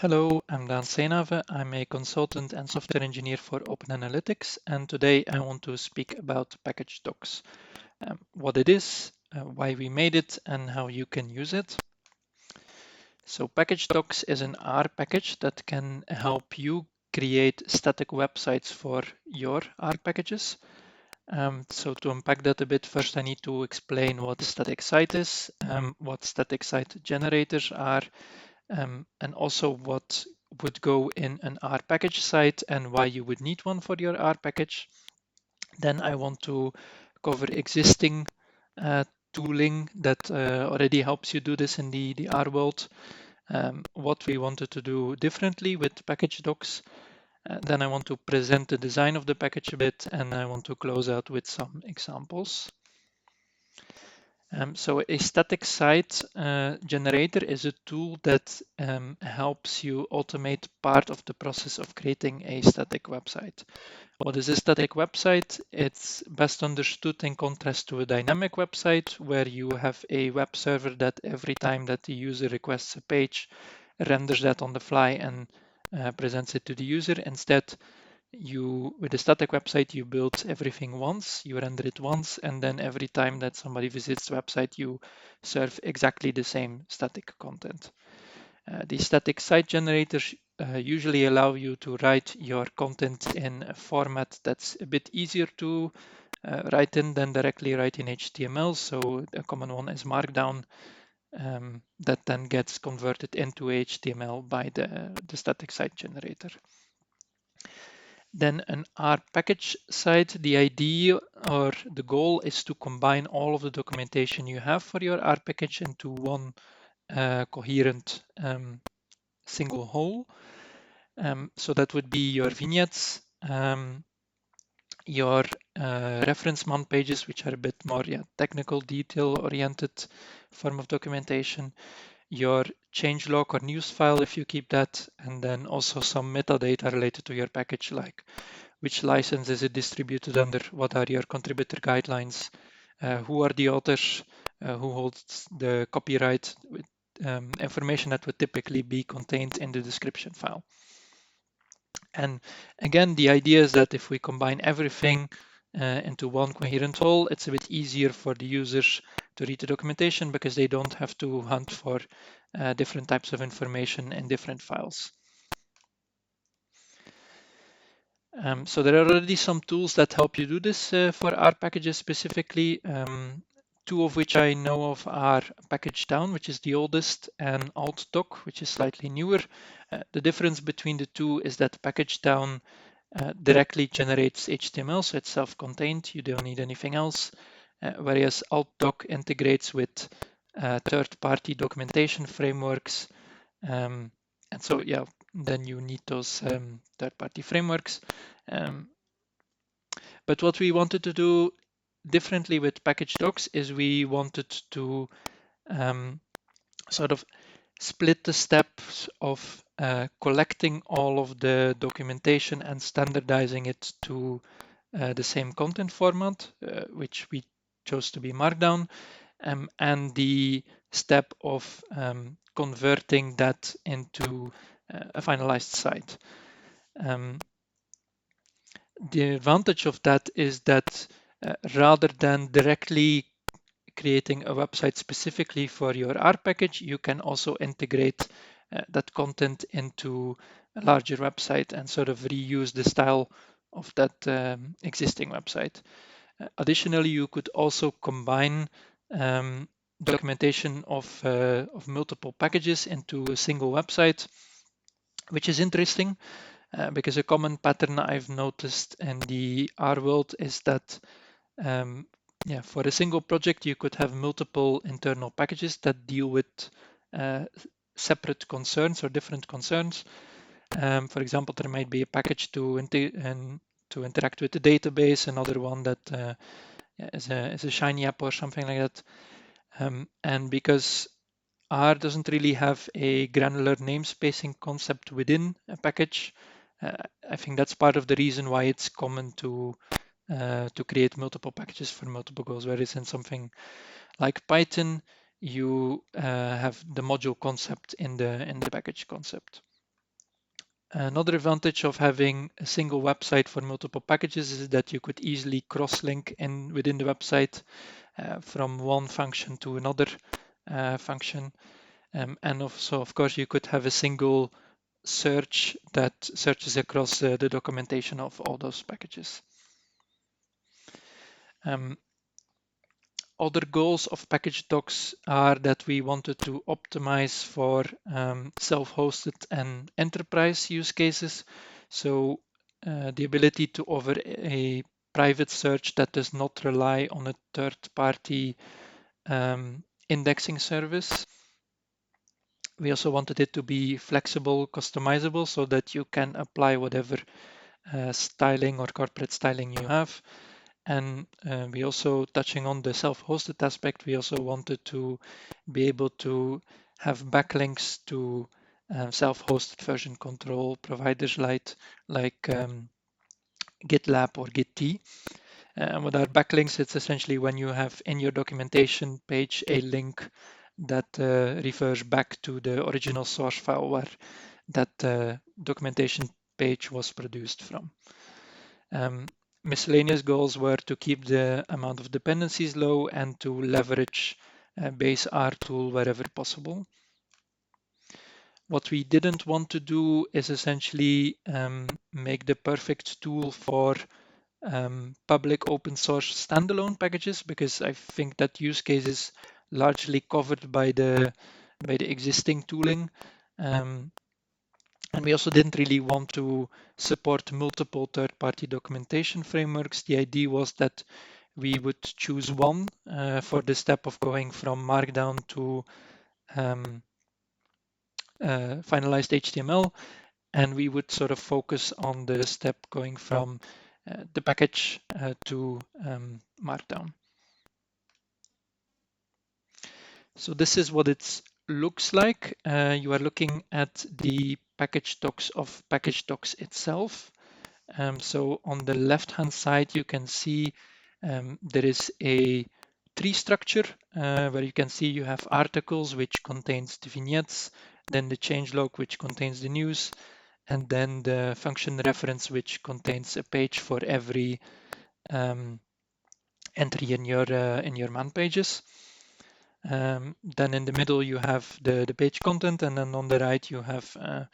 Hello, I'm Daan Seynaeve. I'm a consultant and software engineer for Open Analytics, and today I want to speak about pkgdocs, what it is, why we made it, and how you can use it. So pkgdocs is an R package that can help you create static websites for your R packages. So to unpack that a bit, first I need to explain what a static site is, what static site generators are, and also what would go in an R package site and why you would need one for your R package. Then I want to cover existing tooling that already helps you do this in the R world, what we wanted to do differently with pkgdocs. Then I want to present the design of the package a bit, and I want to close out with some examples. So a static site generator is a tool that helps you automate part of the process of creating a static website. What is a static website? It's best understood in contrast to a dynamic website, where you have a web server that every time that the user requests a page, renders that on the fly and presents it to the user. Instead, with a static website, you build everything once, you render it once, and then every time that somebody visits the website, you serve exactly the same static content. These static site generators usually allow you to write your content in a format that's a bit easier to write in than directly write in HTML. So a common one is Markdown, that then gets converted into HTML by the static site generator. Then an R package site, the idea or the goal is to combine all of the documentation you have for your R package into one coherent single whole. So that would be your vignettes, your reference man pages, which are a bit more technical, detail-oriented form of documentation, your changelog or news file if you keep that, and then also some metadata related to your package, like which license is it distributed under, what are your contributor guidelines, who are the authors, who holds the copyright, with information that would typically be contained in the description file. And again, the idea is that if we combine everything into one coherent whole, it's a bit easier for the users to read the documentation because they don't have to hunt for different types of information in different files. So there are already some tools that help you do this for R packages specifically. Two of which I know of are pkgdown, which is the oldest, and altdoc, which is slightly newer. The difference between the two is that pkgdown directly generates HTML, so it's self-contained. You don't need anything else. Whereas altdoc integrates with third-party documentation frameworks. And so, yeah, then you need those third-party frameworks. But what we wanted to do differently with pkgdocs is we wanted to sort of split the steps of collecting all of the documentation and standardizing it to the same content format, which we chose to be Markdown, and the step of converting that into a finalized site. The advantage of that is that rather than directly creating a website specifically for your R package, you can also integrate that content into a larger website and sort of reuse the style of that existing website. Additionally, you could also combine documentation of multiple packages into a single website, which is interesting because a common pattern I've noticed in the R world is that for a single project, you could have multiple internal packages that deal with separate concerns or different concerns. For example, there might be a package to interact with the database, another one that is a Shiny app or something like that. And because R doesn't really have a granular namespacing concept within a package, I think that's part of the reason why it's common to create multiple packages for multiple goals, whereas in something like Python, you have the module concept in the package concept. Another advantage of having a single website for multiple packages is that you could easily cross-link in within the website from one function to another function. And also, of course, you could have a single search that searches across the documentation of all those packages. Um, Other goals of pkgdocs are that we wanted to optimize for self-hosted and enterprise use cases. So the ability to offer a private search that does not rely on a third-party indexing service. We also wanted it to be flexible, customizable, so that you can apply whatever styling or corporate styling you have. And we also, touching on the self-hosted aspect, we also wanted to be able to have backlinks to self-hosted version control providers like GitLab or Git. And with our backlinks, it's essentially when you have in your documentation page a link that refers back to the original source file where that documentation page was produced from. Miscellaneous goals were to keep the amount of dependencies low and to leverage base R tool wherever possible. What we didn't want to do is essentially make the perfect tool for public open source standalone packages, because I think that use case is largely covered by the existing tooling. And we also didn't really want to support multiple third-party documentation frameworks. The idea was that we would choose one for the step of going from Markdown to finalized HTML, and we would sort of focus on the step going from the package to Markdown. So this is what it looks like. You are looking at the package docs of pkgdocs itself. So on the left-hand side, you can see there is a tree structure where you can see you have articles, which contains the vignettes, then the changelog, which contains the news, and then the function reference, which contains a page for every entry in your man pages. Then in the middle you have the page content, and then on the right you have a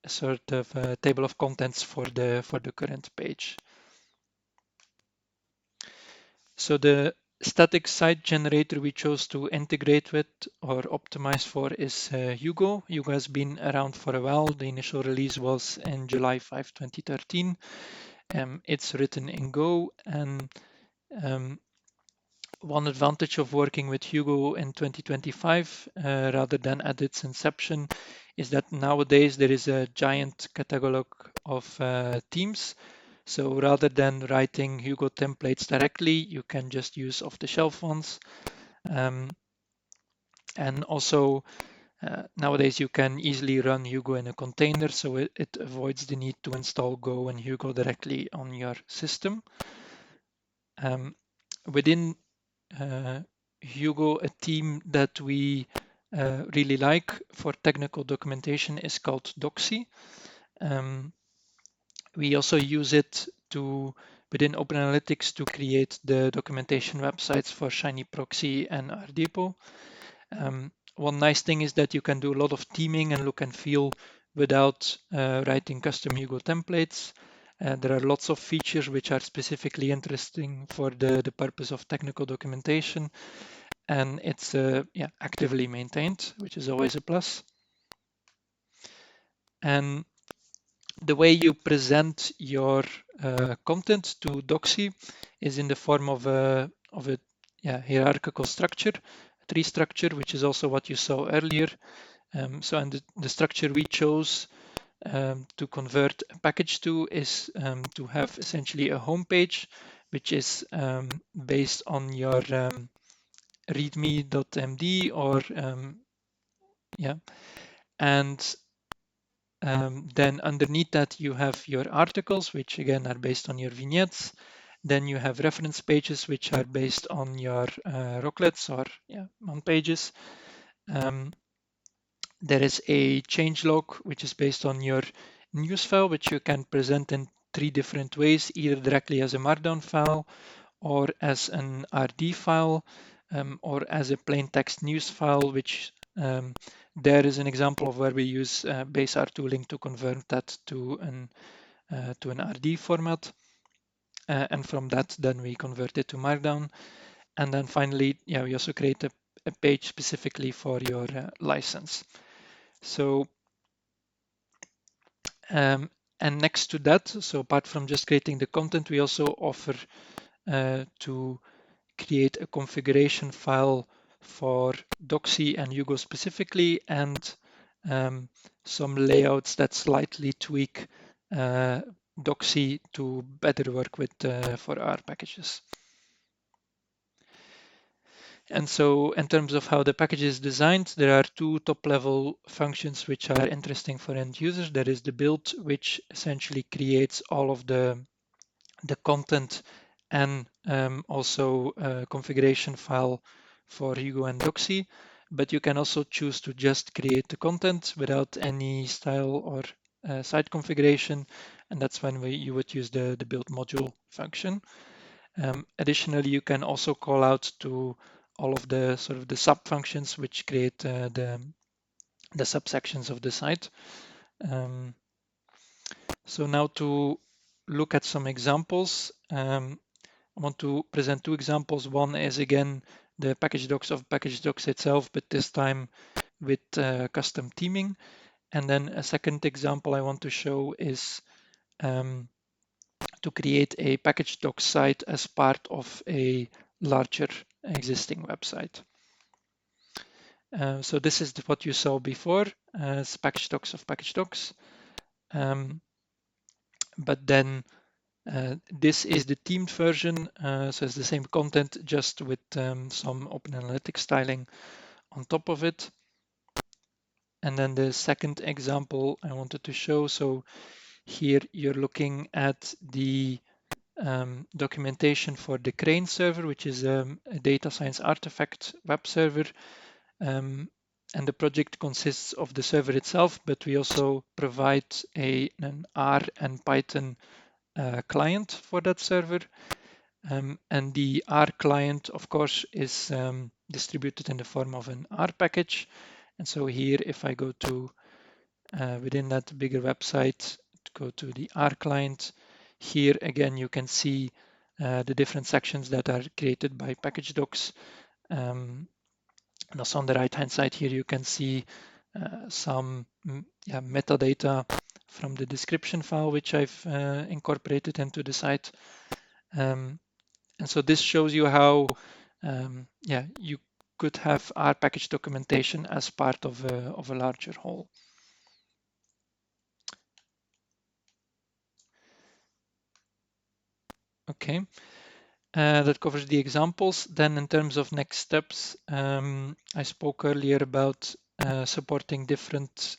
sort of a table of contents for the current page. So the static site generator we chose to integrate with or optimize for is Hugo. Hugo has been around for a while. The initial release was in July 5, 2013. It's written in Go, and one advantage of working with Hugo in 2025 rather than at its inception is that nowadays there is a giant catalog of themes. So rather than writing Hugo templates directly, you can just use off-the-shelf ones. And also nowadays you can easily run Hugo in a container, so it avoids the need to install Go and Hugo directly on your system. Within Hugo, a theme that we really like for technical documentation is called Doxy. We also use it within Open Analytics to create the documentation websites for Shiny Proxy and RDepo. One nice thing is that you can do a lot of theming and look and feel without writing custom Hugo templates. There are lots of features which are specifically interesting for the purpose of technical documentation, and it's actively maintained, which is always a plus. And the way you present your content to Docsy is in the form of a hierarchical structure, tree structure, which is also what you saw earlier. So, and the structure we chose to convert a package to is to have essentially a home page, which is based on your readme.md or and then underneath that you have your articles, which again are based on your vignettes. Then you have reference pages, which are based on your rocklets or on pages. There is a changelog, which is based on your news file, which you can present in three different ways, either directly as a markdown file, or as an RD file, or as a plain text news file, which there is an example of where we use base R tooling to convert that to an RD format. And from that, then we convert it to Markdown. And then finally, yeah, we also create a page specifically for your license. So, and next to that, so apart from just creating the content, we also offer to create a configuration file for Doxy and Hugo specifically, and some layouts that slightly tweak Doxy to better work with for our packages. And so in terms of how the package is designed, there are two top-level functions which are interesting for end users. There is the build, which essentially creates all of the content and also a configuration file for Hugo and Doxy. But you can also choose to just create the content without any style or site configuration. And that's when you would use the build module function. Additionally, you can also call out to all of the sort of the sub functions which create the subsections of the site. So now to look at some examples, I want to present two examples. One is again the package docs of package docs itself, but this time with custom theming. And then a second example I want to show is to create a package doc site as part of a larger existing website. So this is what you saw before as package docs of package docs. But then this is the themed version, so it's the same content, just with some Open Analytics styling on top of it. And then the second example I wanted to show, so here you're looking at the documentation for the Crane server, which is a data science artifact web server. And the project consists of the server itself, but we also provide an R and Python client for that server. And the R client, of course, is distributed in the form of an R package. And so here, if I go to within that bigger website, go to the R client, here again, you can see the different sections that are created by package docs. And also on the right-hand side here, you can see some metadata from the description file, which I've incorporated into the site. And so this shows you how you could have R package documentation as part of a larger whole. Okay, that covers the examples. Then in terms of next steps, I spoke earlier about supporting different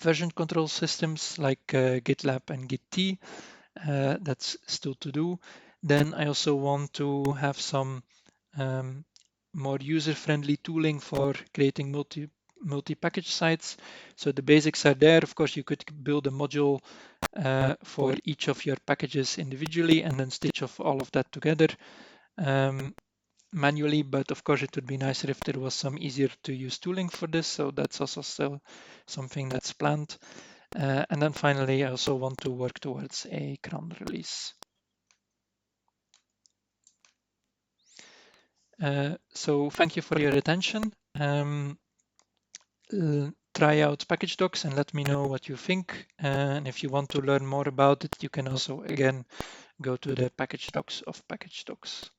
version control systems like GitLab and Git. That's still to do. Then I also want to have some more user-friendly tooling for creating multi-package sites. So the basics are there. Of course, you could build a module for each of your packages individually and then stitch off all of that together manually. But of course, it would be nicer if there was some easier to use tooling for this. So that's also still something that's planned. And then finally, I also want to work towards a CRAN release. So thank you for your attention. Try out package docs and let me know what you think. And if you want to learn more about it, you can also, again, go to the package docs of package docs.